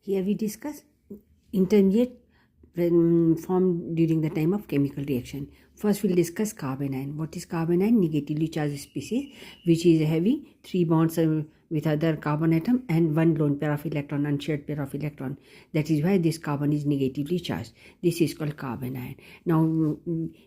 Here we discuss intermediate formed during the time of chemical reaction. First we'll discuss carbon ion. What is carbon ion? Negatively charged species which is having 3 bonds with other carbon atom and 1 lone pair of electron, unshared pair of electron. That is why this carbon is negatively charged. This is called carbon ion. Now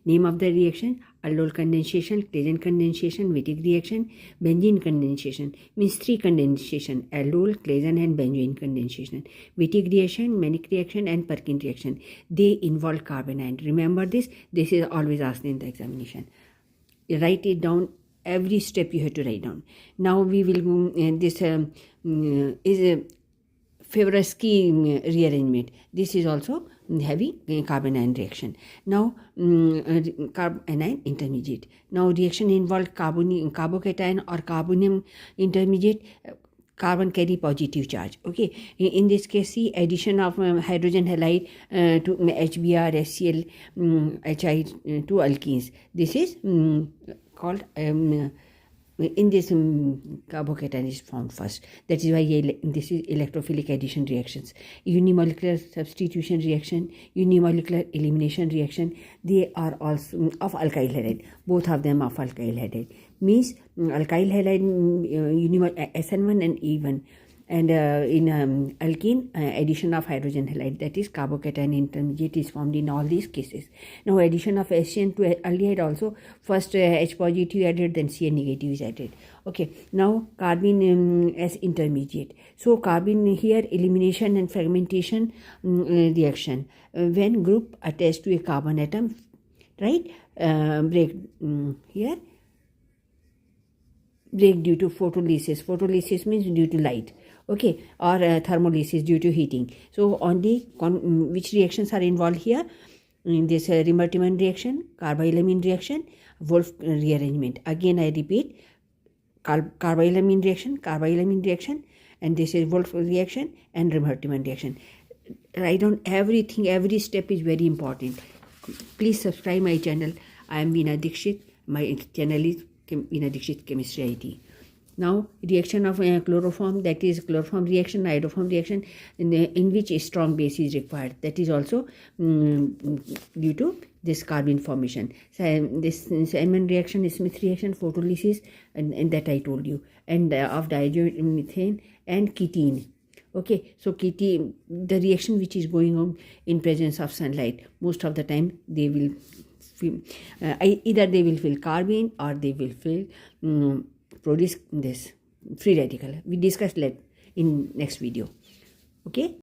name of the reaction: aldol condensation, Claisen condensation, Wittig reaction, benzene condensation. Means 3 condensation: aldol, Claisen and benzene condensation. Wittig reaction, Mannich reaction and Perkin reaction. They involve carbon ion. Remember this. This is always asked in the examination. Write it down. Every step you have to write down. Now we will this is a Favorsky rearrangement. This is also having carbon ion reaction. Now carbon ion intermediate. Now reaction involved carbocation or carbonium intermediate. Carbon carry positive charge. Okay, in this case, see addition of hydrogen halide to HBr, HCl, Hi2 alkenes. This is called in this carbocation is formed first. That is why this is electrophilic addition reactions. Unimolecular substitution reaction, unimolecular elimination reaction. They are also of alkyl halide. Both of them of alkyl halide. Means alkyl halide SN1 and E1. And in alkene, addition of hydrogen halide, that is carbocation intermediate, is formed in all these cases. Now addition of HCN to aldehyde also, first H positive added, then Cn negative is added. Okay, now carbene as intermediate. So carbene here, elimination and fragmentation reaction. When group attached to a carbon atom, right, break here, break due to photolysis. Photolysis means due to light. Okay, or thermolysis due to heating. So only which reactions are involved here? In this Remer-Timmermann reaction, carbylamine reaction, Wolff rearrangement. Again I repeat, carbylamine reaction, and this is Wolff reaction and Remer-Timmermann reaction. Write down everything. Every step is very important. Please subscribe my channel. I am Veena Dixit. My channel is Veena Dixit Chemistry IT. Now reaction of chloroform, that is chloroform reaction, iodoform reaction, in which a strong base is required. That is also due to this carbene formation. So this Simon reaction, Smith reaction, photolysis, and that I told you, and of diazomethane and ketene. Okay, so ketene, the reaction which is going on in presence of sunlight, most of the time they will either they will fill carbene or they will fill produce this free radical. We discuss that in next video. Okay.